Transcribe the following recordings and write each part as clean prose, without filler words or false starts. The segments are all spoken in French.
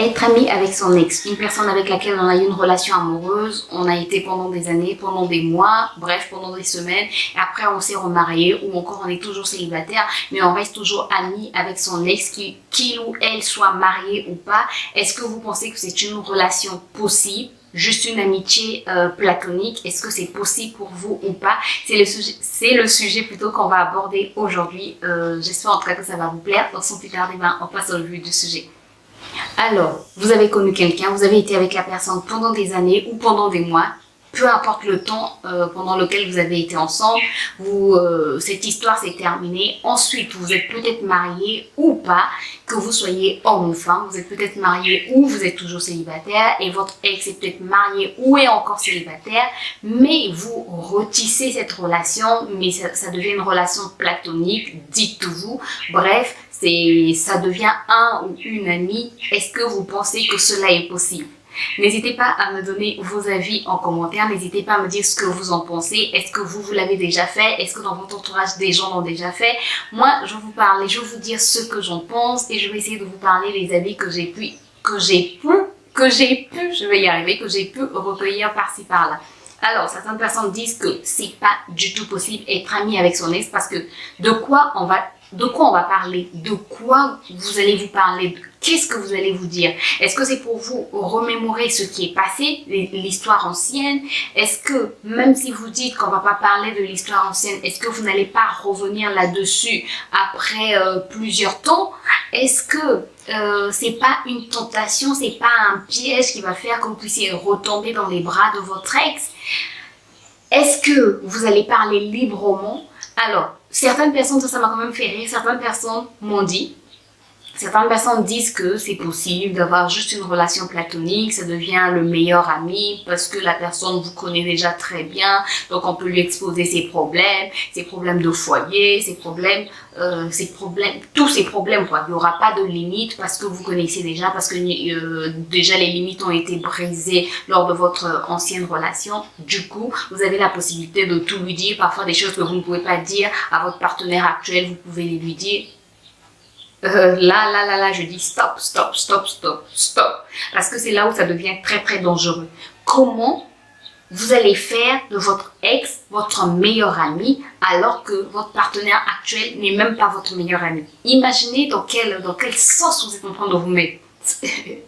Être ami avec son ex, une personne avec laquelle on a eu une relation amoureuse, on a été pendant des années, pendant des mois, bref, pendant des semaines, et après on s'est remarié ou encore on est toujours célibataire, mais on reste toujours ami avec son ex, qu'il ou elle soit marié ou pas. Est-ce que vous pensez que c'est une relation possible? Juste une amitié platonique, est-ce que c'est possible pour vous ou pas? C'est le sujet plutôt qu'on va aborder aujourd'hui. J'espère en tout cas que ça va vous plaire. Donc sans plus tarder, on passe au vif du sujet. Alors, vous avez connu quelqu'un, vous avez été avec la personne pendant des années ou pendant des mois, peu importe le temps pendant lequel vous avez été ensemble, cette histoire s'est terminée. Ensuite, vous êtes peut-être marié ou pas, que vous soyez homme ou femme, vous êtes peut-être marié ou vous êtes toujours célibataire et votre ex est peut-être marié ou est encore célibataire, mais vous retissez cette relation, mais ça devient une relation platonique, dites-vous. Bref, ça devient un ou une amie. Est-ce que vous pensez que cela est possible? N'hésitez pas à me donner vos avis en commentaire, n'hésitez pas à me dire ce que vous en pensez. Est-ce que vous l'avez déjà fait? Est-ce que dans votre entourage des gens l'ont déjà fait? Moi, je vais vous parler, je vais vous dire ce que j'en pense et je vais essayer de vous parler les avis que j'ai pu, je vais y arriver, que j'ai pu recueillir par-ci par-là. Alors, certaines personnes disent que c'est pas du tout possible être ami avec son ex parce que de quoi on va parler? De quoi vous allez vous parler? Qu'est-ce que vous allez vous dire? Est-ce que c'est pour vous remémorer ce qui est passé, l'histoire ancienne? Est-ce que, même si vous dites qu'on va pas parler de l'histoire ancienne, est-ce que vous n'allez pas revenir là-dessus après plusieurs temps? Est-ce que c'est pas une tentation, c'est pas un piège qui va faire que vous puissiez retomber dans les bras de votre ex? Est-ce que vous allez parler librement? Alors, certaines personnes, ça m'a quand même fait rire, certaines personnes m'ont dit, certaines personnes disent que c'est possible d'avoir juste une relation platonique, ça devient le meilleur ami parce que la personne vous connaît déjà très bien, donc on peut lui exposer ses problèmes de foyer, tous ses problèmes quoi. Il n'y aura pas de limite parce que vous connaissez déjà, parce que déjà les limites ont été brisées lors de votre ancienne relation. Du coup, vous avez la possibilité de tout lui dire, parfois des choses que vous ne pouvez pas dire à votre partenaire actuel, vous pouvez les lui dire. Là, je dis stop. Parce que c'est là où ça devient très, très dangereux. Comment vous allez faire de votre ex votre meilleur ami alors que votre partenaire actuel n'est même pas votre meilleur ami? Imaginez dans quelle sauce vous êtes en train de vous mettre.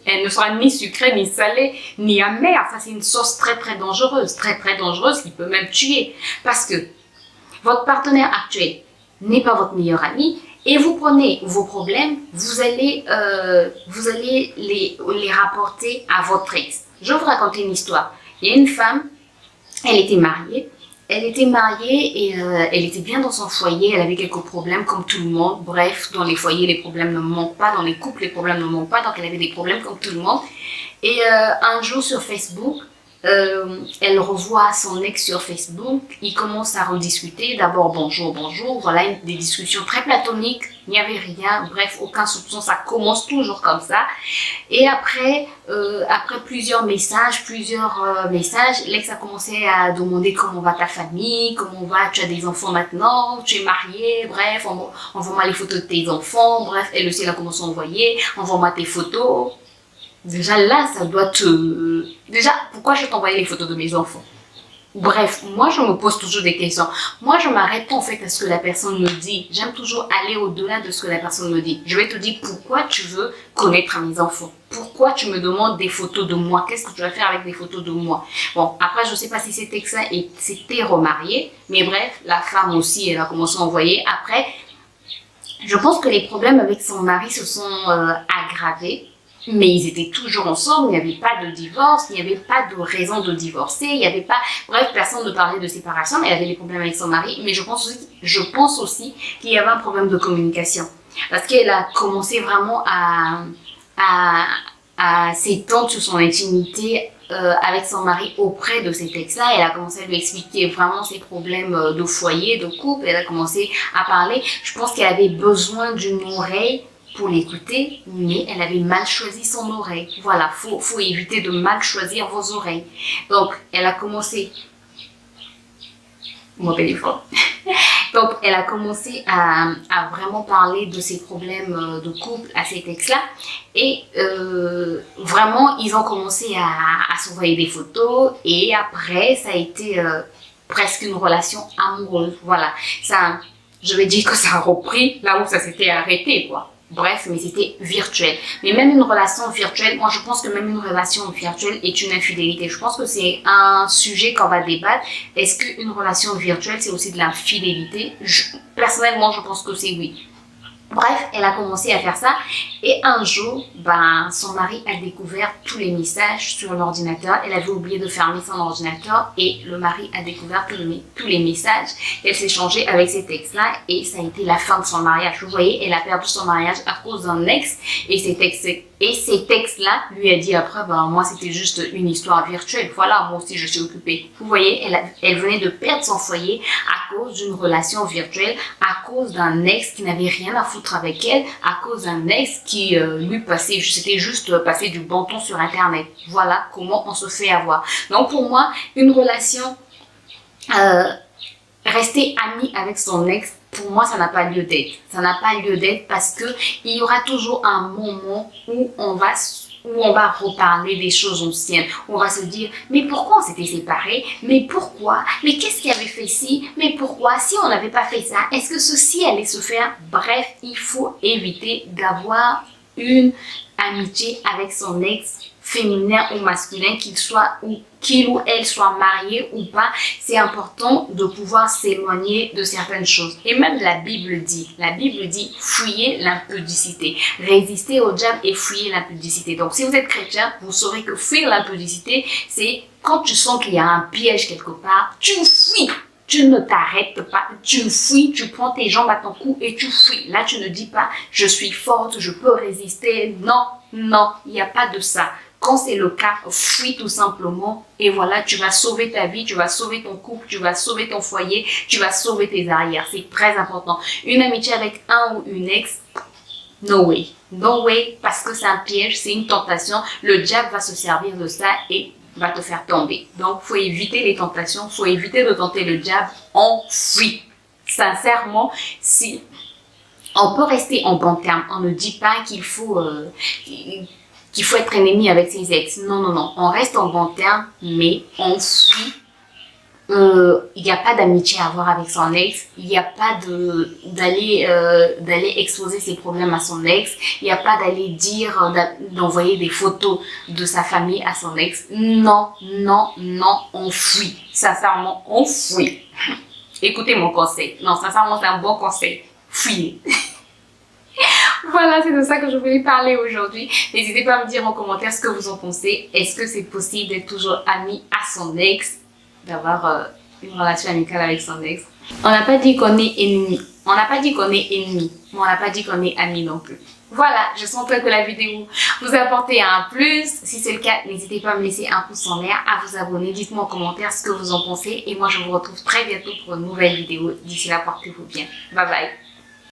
Elle ne sera ni sucrée, ni salée, ni amère. Ça, c'est une sauce très, très dangereuse qui peut même tuer. Parce que votre partenaire actuel n'est pas votre meilleur ami. Et vous prenez vos problèmes, vous allez les rapporter à votre ex. Je vais vous raconter une histoire. Il y a une femme, elle était mariée et elle était bien dans son foyer, elle avait quelques problèmes comme tout le monde. Bref, dans les foyers, les problèmes ne manquent pas, dans les couples, les problèmes ne manquent pas, donc elle avait des problèmes comme tout le monde. Et un jour sur Facebook, elle revoit son ex sur Facebook, ils commencent à rediscuter, d'abord bonjour, voilà, des discussions très platoniques, il n'y avait rien, bref, aucun soupçon, ça commence toujours comme ça. Et après plusieurs messages, l'ex a commencé à demander comment va ta famille, comment va, tu as des enfants maintenant, tu es marié, bref, envoie-moi les photos de tes enfants, bref, elle aussi elle a commencé à envoyer, envoie-moi tes photos. Déjà là, ça doit te... Déjà, pourquoi je t'envoie les photos de mes enfants? Bref, moi je me pose toujours des questions. Moi je m'arrête pas en fait à ce que la personne me dit. J'aime toujours aller au-delà de ce que la personne me dit. Je vais te dire pourquoi tu veux connaître mes enfants. Pourquoi tu me demandes des photos de moi? Qu'est-ce que tu vas faire avec des photos de moi? Bon, après je sais pas si c'était que ça et c'était remarié. Mais bref, la femme aussi, elle a commencé à envoyer. Après, je pense que les problèmes avec son mari se sont aggravés. Mais ils étaient toujours ensemble, il n'y avait pas de divorce, il n'y avait pas de raison de divorcer, il n'y avait pas... Bref, personne ne parlait de séparation, mais elle avait des problèmes avec son mari. Mais je pense aussi qu'il y avait un problème de communication. Parce qu'elle a commencé vraiment à s'étendre sur son intimité avec son mari auprès de cet ex-là. Elle a commencé à lui expliquer vraiment ses problèmes de foyer, de couple. Elle a commencé à parler. Je pense qu'elle avait besoin d'une oreille pour l'écouter, mais elle avait mal choisi son oreille. Voilà, faut éviter de mal choisir vos oreilles. Donc, elle a commencé... Mon téléphone. Donc, elle a commencé à vraiment parler de ses problèmes de couple à cet ex-là. Et vraiment, ils ont commencé à s'envoyer des photos. Et après, ça a été presque une relation amoureuse. Voilà. Ça, je vais dire que ça a repris là où ça s'était arrêté, quoi. Bref, mais c'était virtuel. Mais même une relation virtuelle, moi je pense que même une relation virtuelle est une infidélité. Je pense que c'est un sujet qu'on va débattre. Est-ce qu'une relation virtuelle, c'est aussi de l'infidélité? Personnellement, je pense que c'est oui. Bref, elle a commencé à faire ça et un jour, son mari a découvert tous les messages sur l'ordinateur. Elle avait oublié de fermer son ordinateur et le mari a découvert tous les messages qu'elle s'échangeait avec cet ex-là et ça a été la fin de son mariage. Vous voyez, elle a perdu son mariage à cause d'un ex et cet ex-là lui a dit après, moi c'était juste une histoire virtuelle. Voilà, moi aussi je suis occupée. Vous voyez, elle venait de perdre son foyer à cause d'une relation virtuelle, à cause d'un ex qui n'avait rien à foutre avec elle, à cause d'un ex qui c'était juste passer du bon temps sur internet. Voilà comment on se fait avoir. Donc pour moi, une relation rester amie avec son ex, pour moi ça n'a pas lieu d'être. Ça n'a pas lieu d'être parce que il y aura toujours un moment où on va reparler des choses anciennes. On va se dire, mais pourquoi on s'était séparés? Mais pourquoi? Mais qu'est-ce qui avait fait ci? Mais pourquoi? Si on n'avait pas fait ça, est-ce que ceci allait se faire? Bref, il faut éviter d'avoir une amitié avec son ex, féminin ou masculin, qu'il ou elle soit marié ou pas. C'est important de pouvoir s'éloigner de certaines choses. Et même la Bible dit, fuyez l'impudicité. Résistez au diable et fuyez l'impudicité. Donc si vous êtes chrétien, vous saurez que fuir l'impudicité, c'est quand tu sens qu'il y a un piège quelque part, tu fuis. Tu ne t'arrêtes pas, tu fuis, tu prends tes jambes à ton cou et tu fuis. Là, tu ne dis pas, je suis forte, je peux résister. Non, non, il n'y a pas de ça. Quand c'est le cas, fuis tout simplement et voilà, tu vas sauver ta vie, tu vas sauver ton couple, tu vas sauver ton foyer, tu vas sauver tes arrières. C'est très important. Une amitié avec un ou une ex, no way. No way, parce que c'est un piège, c'est une tentation. Le diable va se servir de ça et va te faire tomber. Donc, faut éviter les tentations, faut éviter de tenter le diable. On fuit. Sincèrement, si on peut rester en bon terme, on ne dit pas qu'il faut être ennemi avec ses ex. Non, non, non. On reste en bon terme, mais on fuit. Il n'y a pas d'amitié à avoir avec son ex, il n'y a pas d'aller exposer ses problèmes à son ex, il n'y a pas d'envoyer des photos de sa famille à son ex. Non, non, non, on fuit. Sincèrement, on fuit. Écoutez mon conseil. Non, sincèrement, c'est un bon conseil. Fuyez. Voilà, c'est de ça que je voulais parler aujourd'hui. N'hésitez pas à me dire en commentaire ce que vous en pensez. Est-ce que c'est possible d'être toujours ami à son ex, d'avoir une relation amicale avec son ex? On n'a pas dit qu'on est ennemi. On n'a pas dit qu'on est ennemi, mais on n'a pas dit qu'on est amis non plus. Voilà, j'espère que la vidéo vous a apporté un plus. Si c'est le cas, n'hésitez pas à me laisser un pouce en l'air, à vous abonner. Dites-moi en commentaire ce que vous en pensez. Et moi, je vous retrouve très bientôt pour une nouvelle vidéo. D'ici là, portez-vous bien. Bye bye.